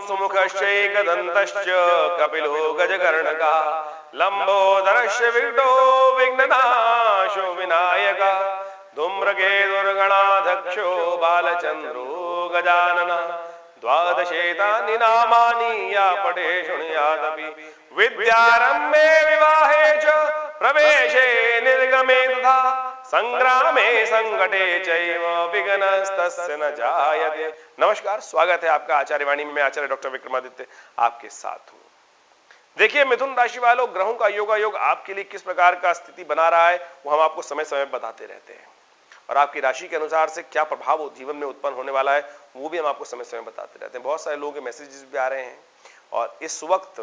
सुमुखश्चैकदन्तश्च कपिलो गजकर्णकः लंबोदरश्च विकटो विघ्ननाशो विनायकः धूम्रकेतुर्गणाध्यक्षो बालचन्द्रो गजाननः द्वादशेतानि नामानि या पठे शृणुयादपि विद्यारम्भे विवाहे च प्रवेशे निर्गमे तथा संग्रामे संकटे चैव विघ्नस्तस्य न जायते। नमस्कार, स्वागत है आपका आचार्य वाणी में। मैं आचार्य डॉक्टर विक्रमादित्य आपके साथ हूं। देखिए, मिथुन राशि वालों, ग्रहों का योग आपके लिए किस प्रकार का स्थिति बना रहा है वो हम आपको समय समय बताते रहते हैं, और आपकी राशि के अनुसार से क्या प्रभाव जीवन में उत्पन्न होने वाला है वो भी हम आपको समय समय बताते रहते हैं। बहुत सारे लोगों के मैसेजेस भी आ रहे हैं, और इस वक्त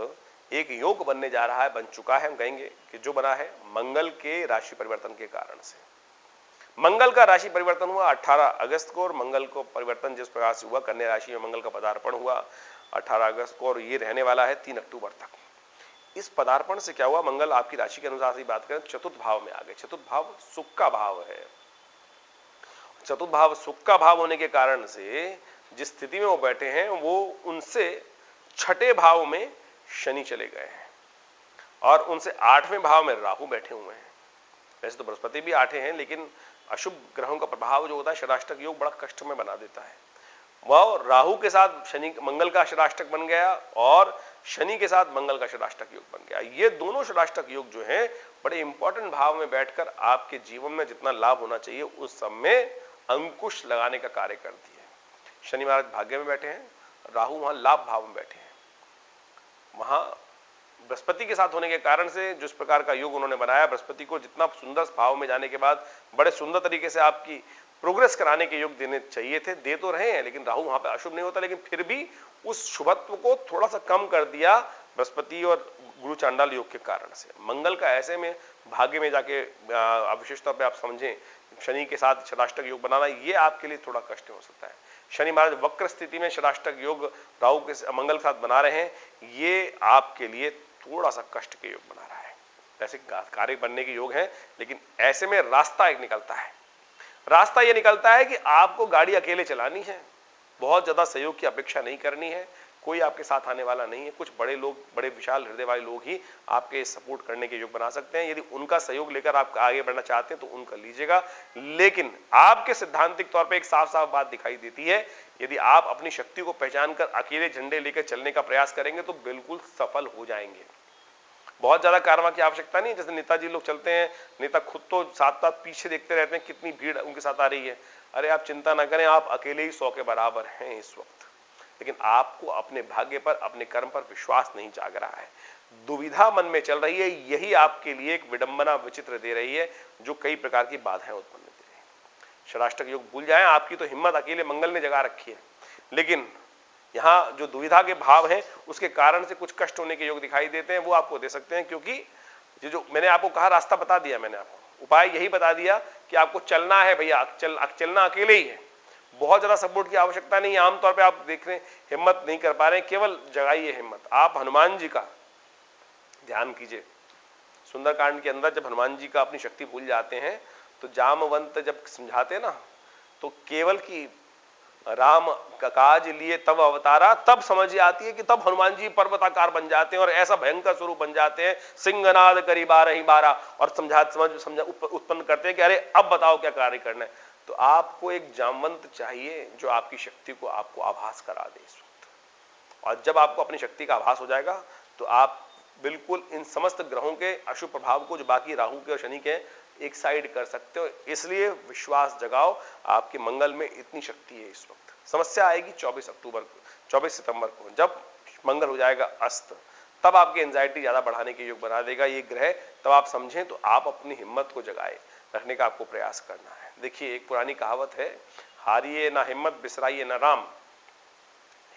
एक योग बनने जा रहा है, बन चुका है, हम कहेंगे कि जो बना है मंगल के राशि परिवर्तन के कारण से। मंगल का राशि परिवर्तन हुआ 18 अगस्त को, और मंगल को परिवर्तन जिस प्रकार से हुआ, कन्या राशि में मंगल का पदार्पण हुआ 18 अगस्त को, और ये रहने वाला है 3 अक्टूबर तक। इस पदार्पण से क्या हुआ, मंगल आपकी राशि के अनुसार से बात करें, चतुर्थ भाव में आ गए। चतुर्थ भाव सुख का भाव है। चतुर्थ भाव सुख का भाव होने के कारण से जिस स्थिति में वो बैठे हैं, वो उनसे छठे भाव में शनि चले गए हैं, और उनसे 8वें भाव में राहु बैठे हुए हैं। वैसे तो बृहस्पति भी 8 हैं, लेकिन अशुभ ग्रहों का प्रभाव जो होता है, षडाष्टक योग बड़ा कष्ट में बना देता है। वह राहु के साथ शनि, मंगल का षडाष्टक बन गया, और शनि के साथ मंगल का षडाष्टक योग बन गया। ये दोनों षडाष्टक योग जो हैं बड़े इंपॉर्टेंट भाव में बैठकर आपके जीवन में जितना लाभ होना चाहिए उस सब में अंकुश लगाने का कार्य करती है। शनि महाराज भाग्य में बैठे हैं, राहु वहां लाभ भाव में बैठे हैं। वहां बृहस्पति के साथ होने के कारण से जिस प्रकार का योग उन्होंने बनाया, बृहस्पति को जितना सुंदर भाव में जाने के बाद बड़े सुंदर तरीके से आपकी प्रोग्रेस कराने के योग देने चाहिए थे, दे तो रहे हैं, लेकिन राहु वहां पे अशुभ नहीं होता, लेकिन फिर भी उस शुभत्व को थोड़ा सा कम कर दिया बृहस्पति और गुरु चांडाल योग के कारण से। मंगल का ऐसे में भाग्य में जाके विशेष तौर पर आप समझें, शनि के साथ षडाष्टक योग बनाना ये आपके लिए थोड़ा कष्ट हो सकता है। शनि महाराज वक्र स्थिति में षडाष्टक योग राहु के मंगल के साथ बना रहे हैं, ये आपके लिए थोड़ा सा कष्ट के योग बना रहा है। वैसे कार्य बनने के योग हैं, लेकिन ऐसे में रास्ता एक निकलता है। रास्ता ये निकलता है कि आपको गाड़ी अकेले चलानी है, बहुत ज्यादा सहयोग की अपेक्षा नहीं करनी है, कोई आपके साथ आने वाला नहीं है। कुछ बड़े लोग, बड़े विशाल हृदय वाले लोग ही आपके सपोर्ट करने के योग बना सकते हैं। यदि उनका सहयोग लेकर आप आगे बढ़ना चाहते हैं तो उनका लीजिएगा, लेकिन आपके सिद्धांतिक तौर पे एक साफ साफ बात दिखाई देती है, यदि आप अपनी शक्ति को पहचान कर अकेले झंडे लेकर चलने का प्रयास करेंगे तो बिल्कुल सफल हो जाएंगे। बहुत ज्यादा कारवा की आवश्यकता नहीं। जैसे नेताजी लोग चलते हैं, नेता खुद तो साथ साथ पीछे देखते रहते हैं कितनी भीड़ उनके साथ आ रही है। अरे आप चिंता ना करें, आप अकेले ही 100 के बराबर हैं इस वक्त, लेकिन आपको अपने भाग्य पर, अपने कर्म पर विश्वास नहीं जाग रहा है। दुविधा मन में चल रही है, यही आपके लिए एक विडंबना विचित्र दे रही है, जो कई प्रकार की बाधाएं उत्पन्न दे रही है। षडाष्टक योग भूल जाएं, आपकी तो हिम्मत अकेले मंगल ने जगा रखी है, लेकिन यहां जो दुविधा के भाव हैं उसके कारण से कुछ कष्ट होने के योग दिखाई देते हैं, वो आपको दे सकते हैं। क्योंकि ये जो मैंने आपको कहा, रास्ता बता दिया मैंने आपको, उपाय यही बता दिया कि आपको चलना है भैया, चलना अकेले ही है, बहुत ज्यादा सपोर्ट की आवश्यकता नहीं है। आमतौर पे आप देख रहे हैं हिम्मत नहीं कर पा रहे हैं, केवल जगाइए हिम्मत। आप हनुमान जी का ध्यान कीजिए। सुंदरकांड के अंदर जब हनुमान जी का अपनी शक्ति भूल जाते हैं तो जामवंत जब समझाते हैं ना, तो केवल की राम का काज लिए तब अवतारा, तब समझ आती है कि तब हनुमान जी पर्वताकार बन जाते हैं और ऐसा भयंकर स्वरूप बन जाते हैं, सिंहनाद करी 12 और समझा उत्पन्न करते हैं कि अरे अब बताओ क्या कार्य करना है। तो आपको एक जामवंत चाहिए जो आपकी शक्ति को आपको आभास करा दे इस वक्त, और जब आपको अपनी शक्ति का आभास हो जाएगा तो आप बिल्कुल इन समस्त ग्रहों के अशुभ प्रभाव को, जो बाकी राहु के और शनि के, एक साइड कर सकते हो। इसलिए विश्वास जगाओ, आपके मंगल में इतनी शक्ति है इस वक्त। समस्या आएगी 24 सितंबर को, जब मंगल हो जाएगा अस्त, तब आपकी एंजाइटी ज्यादा बढ़ाने के योग बना देगा ये ग्रह। तब आप समझें तो आप अपनी हिम्मत को जगाए रखने का आपको प्रयास करना है। देखिए, एक पुरानी कहावत है, हारिए ना हिम्मत, बिसराइए ना राम।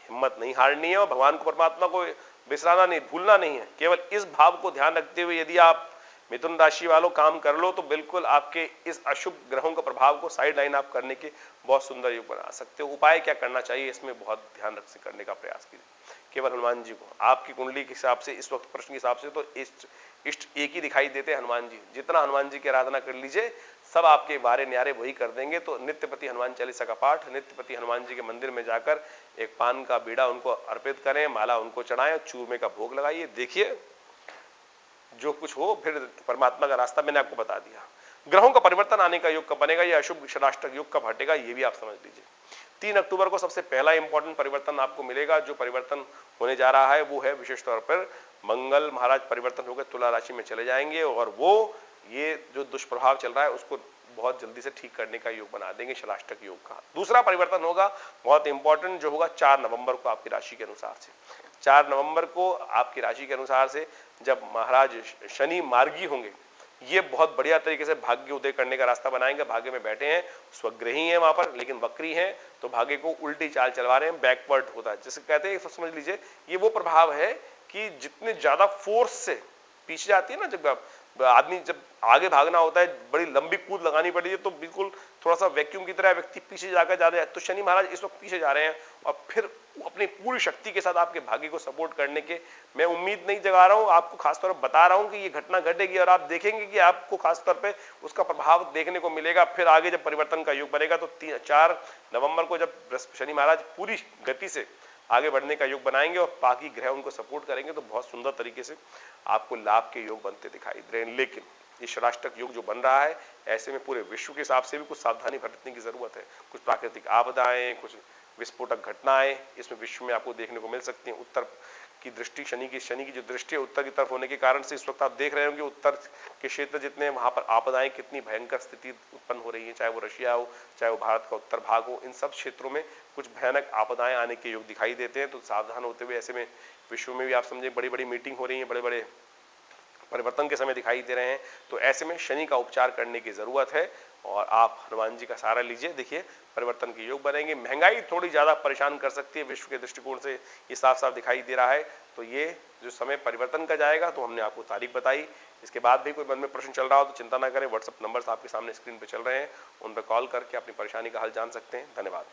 हिम्मत नहीं हारनी है और भगवान को, परमात्मा को बिसराना नहीं, भूलना नहीं है। केवल इस भाव को ध्यान रखते हुए यदि आप मिथुन राशि वालों काम कर लो तो बिल्कुल आपके इस अशुभ ग्रहों का प्रभाव को साइड लाइन आप करने के बहुत सुंदर योग बना सकते हो। उपाय क्या करना चाहिए, इसमें बहुत ध्यान रख से करने का प्रयास कीजिए। केवल हनुमान जी को, आपकी कुंडली के हिसाब से इस वक्त प्रश्न के हिसाब से तो इष्ट एक ही दिखाई देते हैं, हनुमान जी। जितना हनुमान जी की आराधना कर लीजिए, सब आपके बारे न्यारे वही कर देंगे। तो नित्यपति हनुमान चालीसा का पाठ, नित्यपति हनुमान जी के मंदिर में जाकर एक पान का बीड़ा उनको अर्पित करें, माला उनको चढ़ाएं, चूरमे का भोग लगाइए। देखिए जो कुछ हो, फिर परमात्मा का रास्ता मैंने आपको बता दिया। ग्रहों का परिवर्तन आने का योग कब बनेगा, ये अशुभ षडाष्टक योग कब हटेगा, ये भी आप समझ लीजिए। 3 अक्टूबर को सबसे पहला इंपॉर्टेंट परिवर्तन आपको मिलेगा। जो परिवर्तन होने जा रहा है वो है विशेष तौर पर मंगल महाराज परिवर्तन होकर तुला राशि में चले जाएंगे और वो ये जो दुष्प्रभाव चल रहा है उसको बहुत जल्दी से ठीक करने का योग बना देंगे, षडाष्टक योग का। दूसरा परिवर्तन होगा बहुत इंपॉर्टेंट, जो होगा 4 नवंबर को आपकी राशि के अनुसार से। 4 नवंबर को आपकी राशि के अनुसार से जब महाराज शनि मार्गी होंगे, ये बहुत बढ़िया तरीके से भाग्य उदय करने का रास्ता बनाएंगे। भाग्य में बैठे हैं, स्वग्रही हैं वहां पर, लेकिन वक्री हैं, तो भाग्य को उल्टी चाल चलवा रहे हैं, बैकवर्ड होता है जिसे कहते हैं। समझ लीजिए ये वो प्रभाव है कि जितने ज्यादा फोर्स से पीछे जाती है ना, जब आदमी जब आगे भागना होता है, बड़ी लंबी कूद लगानी पड़ती है, तो बिल्कुल थोड़ा सा वैक्यूम की तरह व्यक्ति पीछे जाकर जा रहा है। तो शनि महाराज इस वक्त पीछे जा रहे हैं और फिर अपनी पूरी शक्ति के साथ आपके भाग्य को सपोर्ट करने के, मैं उम्मीद नहीं जगा रहा हूं, आपको खासतौर पर बता रहा हूं कि ये घटना घटेगी और आप देखेंगे कि आपको खासतौर पे उसका प्रभाव देखने को मिलेगा। फिर आगे जब परिवर्तन का योग बनेगा तो 4 नवंबर को जब शनि महाराज पूरी गति से आगे बढ़ने का योग बनाएंगे और बाकी ग्रह उनको सपोर्ट करेंगे, तो बहुत सुंदर तरीके से आपको लाभ के योग बनते दिखाई दे रहे हैं। लेकिन ये षडाष्टक योग जो बन रहा है, ऐसे में पूरे विश्व के हिसाब से भी कुछ सावधानी बरतने की जरूरत है। कुछ प्राकृतिक आपदाएं, कुछ विस्फोटक घटनाएं इसमें विश्व में आपको देखने को मिल सकती हैं। उत्तर की दृष्टि, शनि की जो दृष्टि है उत्तर की तरफ होने के कारण से इस वक्त आप देख रहे होंगे उत्तर के क्षेत्र जितने, वहां पर आपदाएं कितनी भयंकर स्थिति उत्पन्न हो रही है, चाहे वो रशिया हो, चाहे वो भारत का उत्तर भाग हो, इन सब क्षेत्रों में कुछ भयानक आपदाएं आने के योग दिखाई देते हैं। तो सावधान होते हुए ऐसे में विश्व में भी आप समझे बड़ी बड़ी मीटिंग हो रही है, बड़े बड़े परिवर्तन के समय दिखाई दे रहे हैं। तो ऐसे में शनि का उपचार करने की जरूरत है और आप हनुमान जी का सहारा लीजिए। देखिए परिवर्तन के योग बनेंगे। महंगाई थोड़ी ज्यादा परेशान कर सकती है, विश्व के दृष्टिकोण से ये साफ साफ दिखाई दे रहा है। तो ये जो समय परिवर्तन का जाएगा, तो हमने आपको तारीख बताई। इसके बाद भी कोई मन में प्रश्न चल रहा हो तो चिंता ना करें, व्हाट्सएप नंबर्स आपके सामने स्क्रीन पर चल रहे हैं, उन पर कॉल करके अपनी परेशानी का हल जान सकते हैं। धन्यवाद।